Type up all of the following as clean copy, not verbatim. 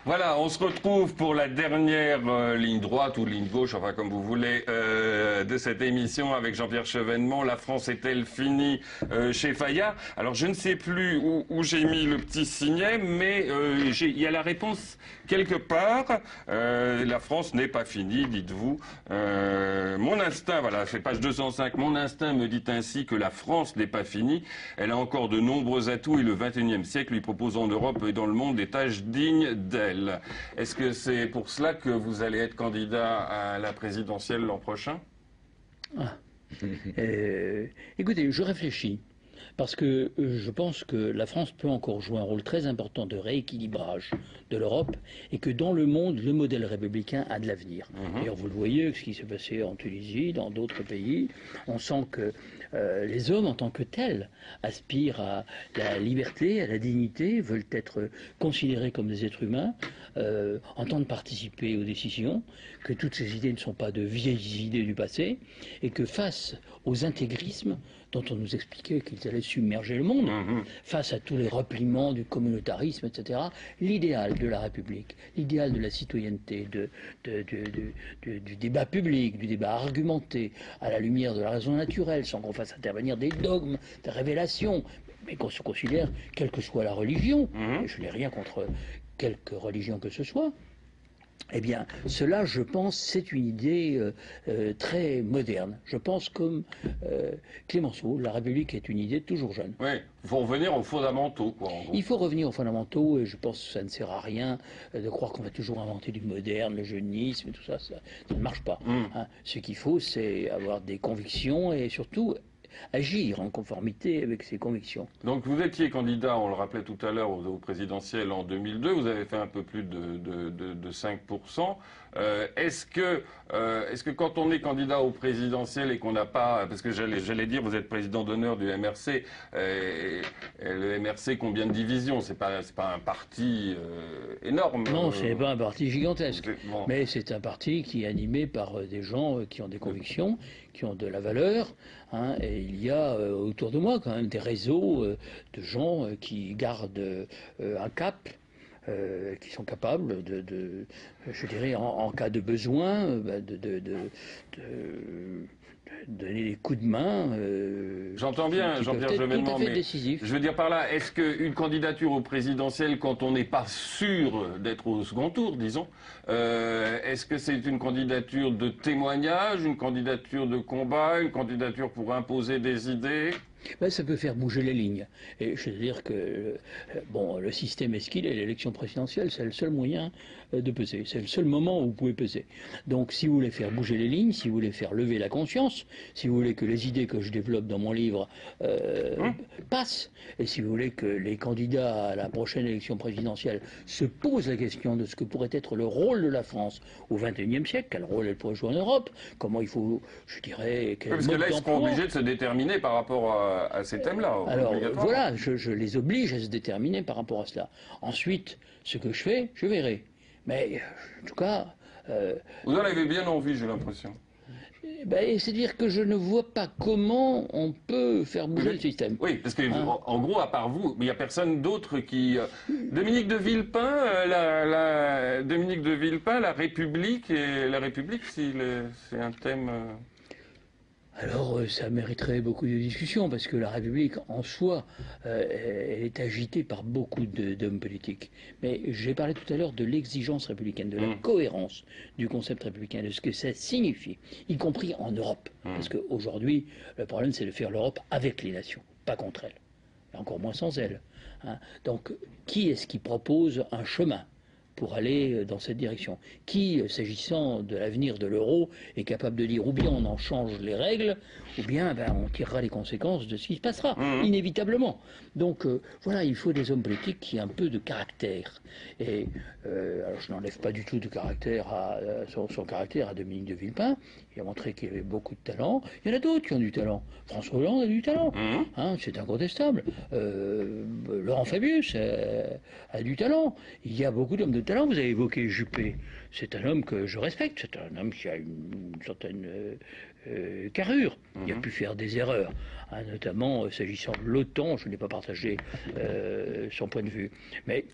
Voilà, on se retrouve pour la dernière ligne droite ou ligne gauche, enfin comme vous voulez, de cette émission avec Jean-Pierre Chevènement. La France est-elle finie chez Fayard? Alors je ne sais plus où j'ai mis le petit signet, mais il y a la réponse quelque part. La France n'est pas finie, dites-vous. Mon instinct, voilà, c'est page 205, mon instinct me dit ainsi que la France n'est pas finie. Elle a encore de nombreux atouts et le XXIe siècle lui propose en Europe et dans le monde des tâches dignes d'elle. Est-ce que c'est pour cela que vous allez être candidat à la présidentielle l'an prochain? Écoutez, je réfléchis. Parce que je pense que la France peut encore jouer un rôle très important de rééquilibrage de l'Europe et que dans le monde, le modèle républicain a de l'avenir. D'ailleurs, vous le voyez, ce qui s'est passé en Tunisie, dans d'autres pays, on sent que les hommes en tant que tels aspirent à la liberté, à la dignité, veulent être considérés comme des êtres humains, entendent participer aux décisions, que toutes ces idées ne sont pas de vieilles idées du passé et que face aux intégrismes dont on nous expliquait qu'ils allaient submerger le monde, face à tous les repliements du communautarisme, etc., l'idéal de la République, l'idéal de la citoyenneté, du débat public, du débat argumenté, à la lumière de la raison naturelle, sans qu'on fasse intervenir des dogmes, des révélations, mais qu'on se considère, quelle que soit la religion, et je n'ai rien contre quelque religion que ce soit, eh bien, cela, je pense, c'est une idée très moderne. Je pense comme Clémenceau, la République est une idée toujours jeune. Oui, il faut revenir aux fondamentaux, quoi, en gros. Il faut revenir aux fondamentaux, et je pense que ça ne sert à rien de croire qu'on va toujours inventer du moderne, le jeunisme, et tout ça, ça ne marche pas. Hein. Ce qu'il faut, c'est avoir des convictions et surtout agir en conformité avec ses convictions. Donc vous étiez candidat, on le rappelait tout à l'heure, au présidentiel en 2002, vous avez fait un peu plus de 5%. Est-ce que quand on est candidat au présidentiel et qu'on n'a pas, parce que j'allais dire, vous êtes président d'honneur du MRC, et le MRC combien de divisions? C'est pas un parti énorme. Non, c'est pas un parti gigantesque, bon. Mais c'est un parti qui est animé par des gens qui ont des convictions, qui ont de la valeur, hein, et il y a autour de moi quand même des réseaux de gens qui gardent un cap, qui sont capables je dirais, en cas de besoin, donner des coups de main. J'entends bien, Jean-Pierre Chevènement, mais décisif. je veux dire par là, est-ce qu'une candidature au présidentiel, quand on n'est pas sûr d'être au second tour, disons, est-ce que c'est une candidature de témoignage, une candidature de combat, une candidature pour imposer des idées? Ben, ça peut faire bouger les lignes. Et je veux dire que le système est ce qu'il est. L'élection présidentielle, c'est le seul moyen de peser. C'est le seul moment où vous pouvez peser. Donc, si vous voulez faire bouger les lignes, si vous voulez faire lever la conscience, si vous voulez que les idées que je développe dans mon livre passent, et si vous voulez que les candidats à la prochaine élection présidentielle se posent la question de ce que pourrait être le rôle de la France au XXIe siècle, quel rôle elle pourrait jouer en Europe, comment il faut, je dirais, quel parce que là, ils seront obligés de se déterminer par rapport à ces thèmes-là. Alors voilà, je les oblige à se déterminer par rapport à cela. Ensuite, ce que je fais, je verrai. Mais en tout cas... vous en avez bien envie, j'ai l'impression. C'est-à-dire que je ne vois pas comment on peut faire bouger le système. Oui, parce que en gros, à part vous, il n'y a personne d'autre qui... Dominique de Villepin, la République, c'est un thème... Alors, ça mériterait beaucoup de discussions, parce que la République, en soi, elle est agitée par beaucoup d'hommes politiques. Mais j'ai parlé tout à l'heure de l'exigence républicaine, de la cohérence du concept républicain, de ce que ça signifie, y compris en Europe. Parce qu'aujourd'hui, le problème, c'est de faire l'Europe avec les nations, pas contre elles, et encore moins sans elles. Hein. Donc, qui est-ce qui propose un chemin pour aller dans cette direction? Qui, s'agissant de l'avenir de l'euro, est capable de dire ou bien on en change les règles, ou bien on tirera les conséquences de ce qui se passera, inévitablement. Donc voilà, il faut des hommes politiques qui aient un peu de caractère. Et alors je n'enlève pas du tout de caractère son caractère à Dominique de Villepin. Il a montré qu'il avait beaucoup de talent. Il y en a d'autres qui ont du talent. François Hollande a du talent, hein, c'est incontestable. Laurent Fabius a du talent. Il y a beaucoup d'hommes de talent. Vous avez évoqué Juppé. C'est un homme que je respecte. C'est un homme qui a une certaine carrure. Il a pu faire des erreurs, hein, notamment s'agissant de l'OTAN. Je n'ai pas partagé son point de vue. Mais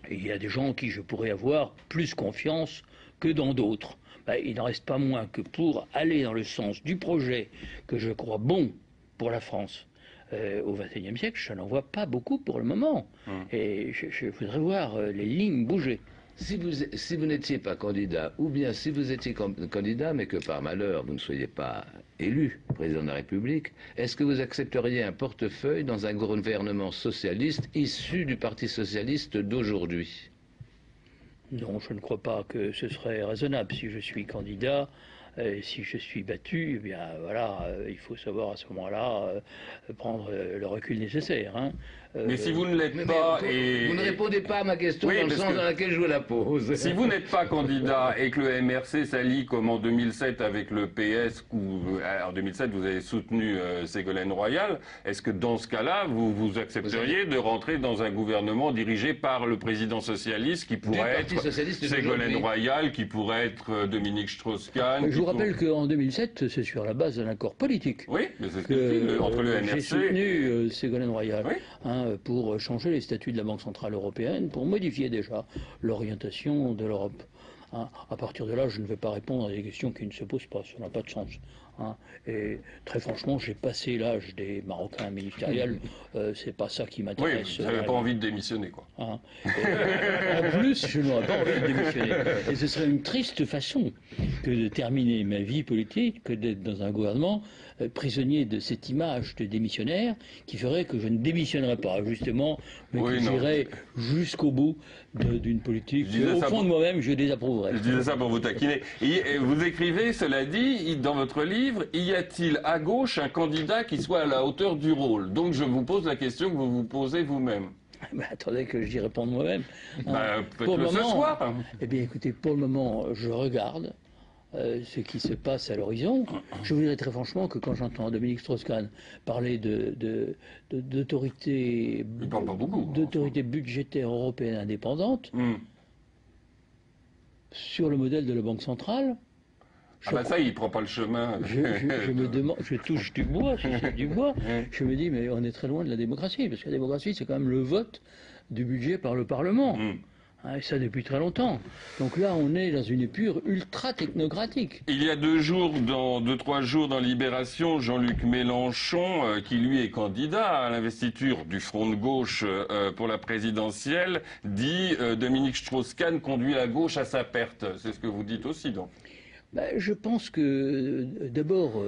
Il y a des gens en qui je pourrais avoir plus confiance que dans d'autres. Il n'en reste pas moins que pour aller dans le sens du projet que je crois bon pour la France au XXIe siècle, je n'en vois pas beaucoup pour le moment. Et je voudrais voir les lignes bouger. Si vous n'étiez pas candidat, ou bien si vous étiez candidat, mais que par malheur vous ne soyez pas élu président de la République, est-ce que vous accepteriez un portefeuille dans un gouvernement socialiste issu du Parti socialiste d'aujourd'hui? Non, je ne crois pas que ce serait raisonnable. Si je suis candidat, si je suis battu, eh bien voilà, il faut savoir à ce moment-là prendre le recul nécessaire. Hein. Mais si vous ne l'êtes pas et... Vous ne répondez pas à ma question dans le sens dans lequel je vous la pose. Si vous n'êtes pas candidat et que le MRC s'allie comme en 2007 avec le PS, en 2007 vous avez soutenu Ségolène Royal, est-ce que dans ce cas-là, vous accepteriez de rentrer dans un gouvernement dirigé par le président socialiste qui pourrait être Ségolène Royal, qui pourrait être Dominique Strauss-Kahn? Je vous rappelle qu'en 2007, c'est sur la base d'un accord politique. Oui, mais c'est ce que entre le MRC... J'ai soutenu Ségolène Royal. Oui. Pour changer les statuts de la Banque Centrale Européenne, pour modifier déjà l'orientation de l'Europe. À partir de là, je ne vais pas répondre à des questions qui ne se posent pas, ça n'a pas de sens. Et très franchement, j'ai passé l'âge des Marocains ministériels, c'est pas ça qui m'intéresse. Oui, vous n'avez pas envie de démissionner, quoi. En plus, je n'aurais pas envie de démissionner. Et ce serait une triste façon que de terminer ma vie politique, que d'être dans un gouvernement prisonnier de cette image de démissionnaire qui ferait que je ne démissionnerais pas, justement, mais que j'irais jusqu'au bout d'une politique au fond de moi-même, je désapprouverais. Je disais ça pour vous taquiner. Et vous écrivez, cela dit, dans votre livre, y a-t-il à gauche un candidat qui soit à la hauteur du rôle? Donc je vous pose la question que vous vous posez vous-même. Attendez que j'y réponde moi-même. Faites-le ce soir. Eh bien écoutez, pour le moment, je regarde ce qui se passe à l'horizon. Je vous dirais très franchement que quand j'entends Dominique Strauss-Kahn parler d'autorité budgétaire européenne indépendante, sur le modèle de la Banque centrale, ça, il prend pas le chemin. Je me demande, je touche du bois, si c'est du bois, je me dis, mais on est très loin de la démocratie, parce que la démocratie, c'est quand même le vote du budget par le Parlement. Et ça depuis très longtemps. Donc là, on est dans une épure ultra-technocratique. Il y a 2-3 jours dans Libération, Jean-Luc Mélenchon, qui lui est candidat à l'investiture du Front de gauche pour la présidentielle, dit Dominique Strauss-Kahn conduit la gauche à sa perte. C'est ce que vous dites aussi, donc. Je pense que, d'abord,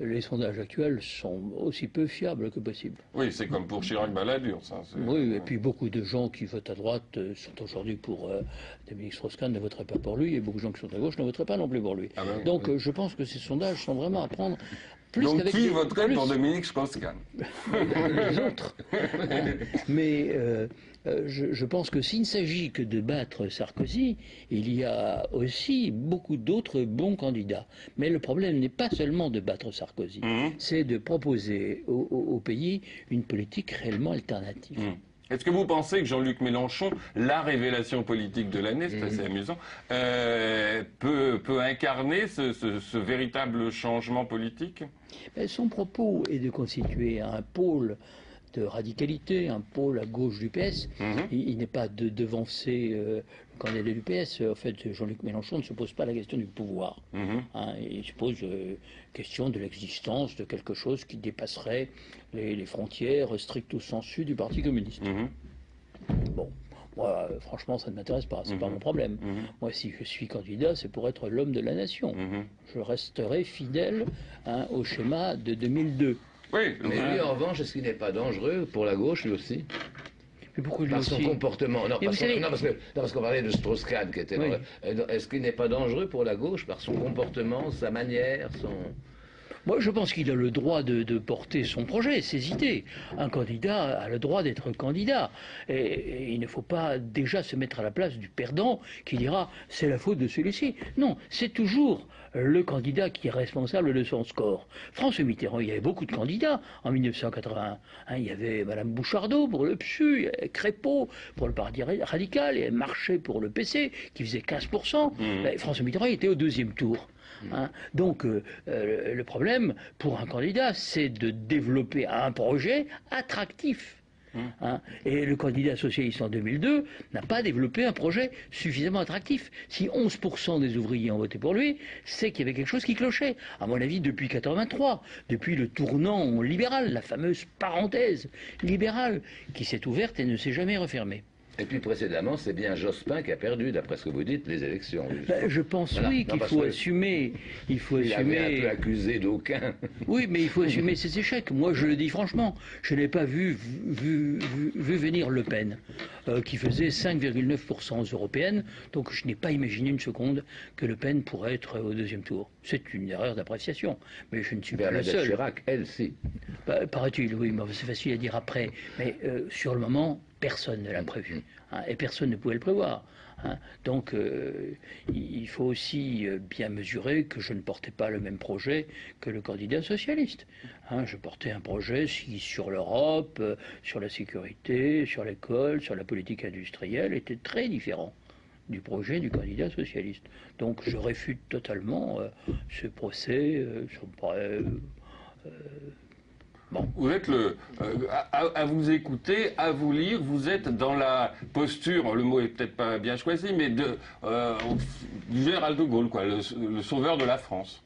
les sondages actuels sont aussi peu fiables que possible. Oui, c'est comme pour Chirac-Balladur, ça. Oui, et puis beaucoup de gens qui votent à droite sont aujourd'hui pour Dominique Strauss-Kahn, ne voteraient pas pour lui, et beaucoup de gens qui sont à gauche ne voteraient pas non plus pour lui. Donc je pense que ces sondages sont vraiment à prendre... Donc qui voterait pour Dominique Strauss-Kahn? Les autres. Mais je pense que s'il ne s'agit que de battre Sarkozy, il y a aussi beaucoup d'autres bons candidats. Mais le problème n'est pas seulement de battre Sarkozy, c'est de proposer au pays une politique réellement alternative. Est-ce que vous pensez que Jean-Luc Mélenchon, la révélation politique de l'année, c'est assez amusant, peut incarner ce véritable changement politique? Son propos est de constituer un pôle de radicalité, un pôle à gauche du PS. Il n'est pas de devancer le candidat du PS. En fait, Jean-Luc Mélenchon ne se pose pas la question du pouvoir. Il se pose la question de l'existence de quelque chose qui dépasserait les frontières stricto sensu du Parti communiste. Bon. Moi, franchement, ça ne m'intéresse pas, c'est pas mon problème. Moi, si je suis candidat, c'est pour être l'homme de la nation. Je resterai fidèle au schéma de 2002. Oui, mais lui, en revanche, est-ce qu'il n'est pas dangereux pour la gauche, lui aussi? Mais pourquoi lui par aussi son comportement. Non, parce qu'on parlait de Strauss-Kahn, qui était... Est-ce qu'il n'est pas dangereux pour la gauche par son comportement, sa manière, son... Moi, je pense qu'il a le droit de porter son projet, ses idées. Un candidat a le droit d'être candidat. Et il ne faut pas déjà se mettre à la place du perdant qui dira « c'est la faute de celui-ci ». Non, c'est toujours le candidat qui est responsable de son score. François Mitterrand, il y avait beaucoup de candidats en 1981. Il y avait Madame Bouchardot pour le PSU, il y avait Crépeau pour le Parti radical, il y avait Marchais pour le PC qui faisait 15%. François Mitterrand était au deuxième tour. Donc le problème pour un candidat, c'est de développer un projet attractif Hein. Et le candidat socialiste en 2002 n'a pas développé un projet suffisamment attractif. Si 11% des ouvriers ont voté pour lui, c'est qu'il y avait quelque chose qui clochait. À mon avis, depuis 83, depuis le tournant libéral, la fameuse parenthèse libérale qui s'est ouverte et ne s'est jamais refermée. Et puis précédemment, c'est bien Jospin qui a perdu, d'après ce que vous dites, les élections. Ben, je pense voilà. oui qu'il faut assumer. Il faut assumer. Avait un peu accusé d'aucun. Oui, mais il faut assumer ses échecs. Moi, je le dis franchement, je n'ai pas vu venir Le Pen, qui faisait 5,9% aux européennes. Donc, je n'ai pas imaginé une seconde que Le Pen pourrait être au deuxième tour. C'est une erreur d'appréciation, mais je ne suis pas le seul. Chirac, elle, si. Bah, paraît-il, oui, mais c'est facile à dire après. Mais sur le moment, personne ne l'a prévu. Hein, et personne ne pouvait le prévoir. Hein. Donc, il faut aussi bien mesurer que je ne portais pas le même projet que le candidat socialiste. Hein, je portais un projet sur l'Europe, sur la sécurité, sur l'école, sur la politique industrielle, était très différent du projet du candidat socialiste. Donc, je réfute totalement ce procès. Bon. Vous êtes à vous écouter, à vous lire, vous êtes dans la posture, le mot est peut-être pas bien choisi, mais du général de Gaulle, quoi, le sauveur de la France.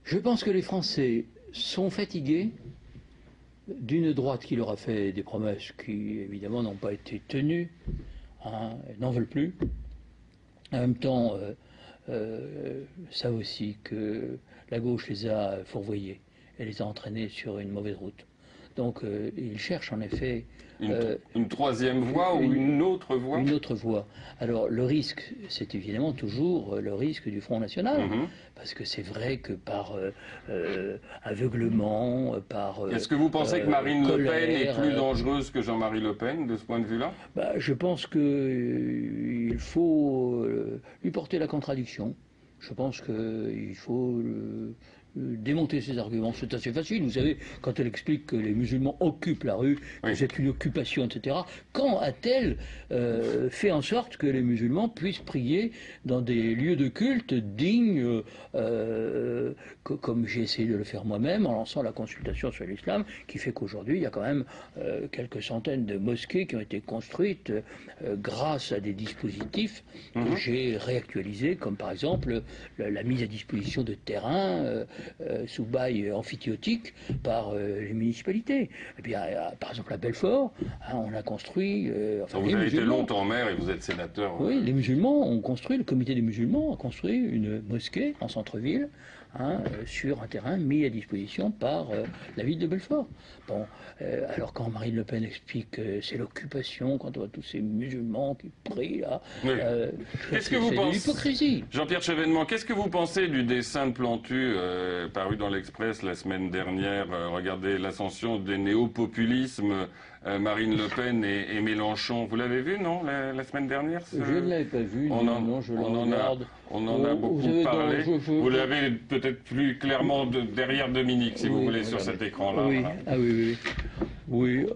Je pense que les Français sont fatigués d'une droite qui leur a fait des promesses qui, évidemment, n'ont pas été tenues, hein, n'en veulent plus. En même temps, savent aussi que la gauche les a fourvoyés. Elle les a entraînés sur une mauvaise route. Donc ils cherchent en effet... une troisième voie ou une autre voie? Une autre voie. Alors le risque, c'est évidemment toujours le risque du Front National. Parce que c'est vrai que par aveuglement, par... Est-ce que vous pensez que Marine Le Pen est plus colère, dangereuse que Jean-Marie Le Pen de ce point de vue-là? Je pense qu'il faut lui porter la contradiction. Je pense qu'il faut... démonter ses arguments, c'est assez facile. Vous savez, quand elle explique que les musulmans occupent la rue, que c'est une occupation, etc., quand a-t-elle fait en sorte que les musulmans puissent prier dans des lieux de culte dignes, comme j'ai essayé de le faire moi-même, en lançant la consultation sur l'islam, qui fait qu'aujourd'hui, il y a quand même quelques centaines de mosquées qui ont été construites grâce à des dispositifs que j'ai réactualisés, comme par exemple la mise à disposition de terrains sous bail amphithéotique par les municipalités. Et puis, par exemple, à Belfort, on a construit... vous avez été longtemps maire et vous êtes sénateur. Oui, les musulmans ont construit, le comité des musulmans a construit une mosquée en centre-ville, sur un terrain mis à disposition par la ville de Belfort. Bon, alors quand Marine Le Pen explique que c'est l'occupation, quand on voit tous ces musulmans qui prient là, qu'est-ce que vous pensez, de l'hypocrisie. Jean-Pierre Chevènement, qu'est-ce que vous pensez du dessin de Plantu paru dans l'Express la semaine dernière? Regardez l'ascension des néo-populismes, Marine Le Pen et Mélenchon. Vous l'avez vu, non, la semaine dernière? Je ne l'avais pas vu, on en a beaucoup parlé. Vous l'avez peut-être plus clairement derrière Dominique, si vous voulez, sur cet écran-là. Oui, voilà. Oui.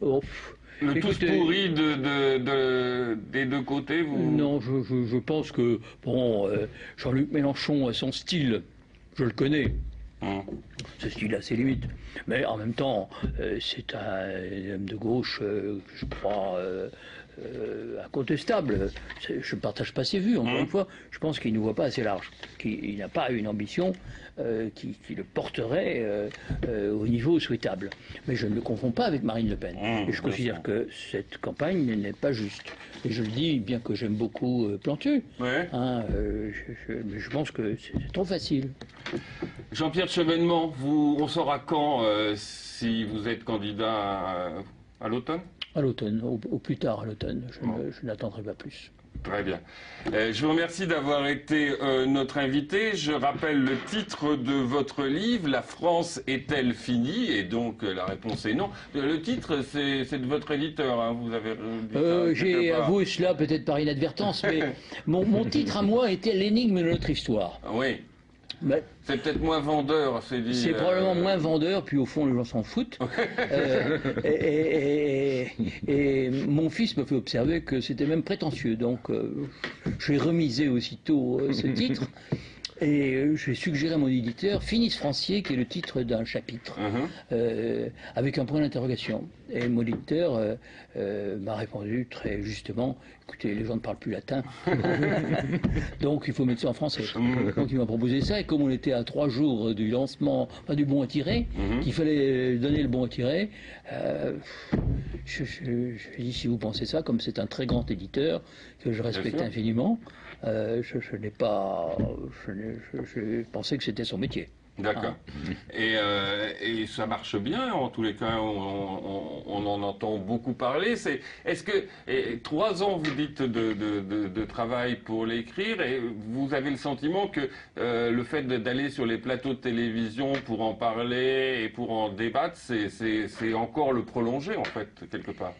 Le tous pourri des deux côtés, vous... Non, je pense que, Jean-Luc Mélenchon a son style, je le connais. Ce style a ses limites. Mais en même temps, c'est un homme de gauche, je crois, incontestable. Je ne partage pas ses vues, encore une fois. Je pense qu'il ne voit pas assez large. Qu'il n'a pas une ambition qui le porterait au niveau souhaitable. Mais je ne le confonds pas avec Marine Le Pen. Et je considère que cette campagne n'est pas juste. Et je le dis, bien que j'aime beaucoup Plantu. Je pense que c'est trop facile. Jean-Pierre Chevènement, on saura quand si vous êtes candidat à l'automne? À l'automne, au plus tard à l'automne. Je n'attendrai pas plus. Très bien. Je vous remercie d'avoir été notre invité. Je rappelle le titre de votre livre, La France est-elle finie? Et donc la réponse est non. Le titre, c'est de votre éditeur. Hein. Vous avez j'ai avoué cela peut-être par inadvertance, mais mon titre à moi était L'énigme de notre histoire. Oui. C'est peut-être moins vendeur, c'est dit. C'est probablement moins vendeur, puis au fond les gens s'en foutent. Et mon fils me fait observer que c'était même prétentieux, donc j'ai remisé aussitôt ce titre. Et j'ai suggéré à mon éditeur Finis Francier, qui est le titre d'un chapitre, avec un point d'interrogation. Et mon éditeur m'a répondu très justement, écoutez, les gens ne parlent plus latin, donc il faut mettre ça en français. Donc il m'a proposé ça, et comme on était à 3 jours du lancement, enfin du bon à tirer, qu'il fallait donner le bon à tirer, je lui ai dit, si vous pensez ça, comme c'est un très grand éditeur, que je respecte infiniment, je n'ai pas... Je pensais que c'était son métier. D'accord. Et ça marche bien, en tous les cas, on en entend beaucoup parler. Est-ce que 3 ans, vous dites, de travail pour l'écrire, et vous avez le sentiment que le fait d'aller sur les plateaux de télévision pour en parler et pour en débattre, c'est encore le prolonger, en fait, quelque part?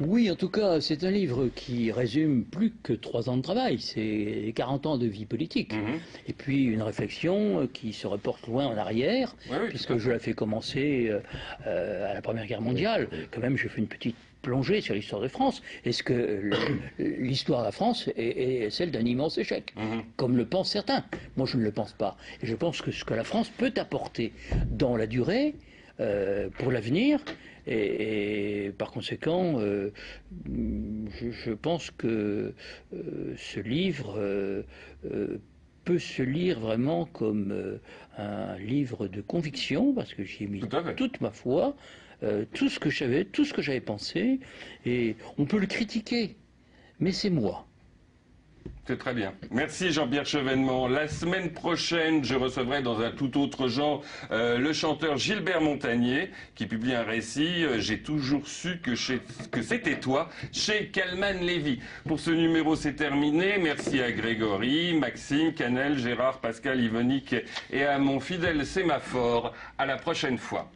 Oui, en tout cas, c'est un livre qui résume plus que 3 ans de travail. C'est 40 ans de vie politique. Et puis une réflexion qui se reporte loin en arrière, puisque je l'ai fait commencer à la Première Guerre mondiale. Quand même, j'ai fait une petite plongée sur l'histoire de France. Est-ce que l'histoire de la France est celle d'un immense échec, comme le pensent certains? Moi, je ne le pense pas. Et je pense que ce que la France peut apporter dans la durée, pour l'avenir, et par conséquent, je pense que ce livre peut se lire vraiment comme un livre de conviction, parce que j'y ai mis toute ma foi, tout ce que j'avais pensé, et on peut le critiquer, mais c'est moi. C'est très bien. Merci Jean-Pierre Chevènement. La semaine prochaine, je recevrai dans un tout autre genre le chanteur Gilbert Montagnier qui publie un récit. J'ai toujours su que c'était toi chez Calman Lévy. Pour ce numéro, c'est terminé. Merci à Grégory, Maxime, Canel, Gérard, Pascal, Yvonique et à mon fidèle sémaphore. À la prochaine fois.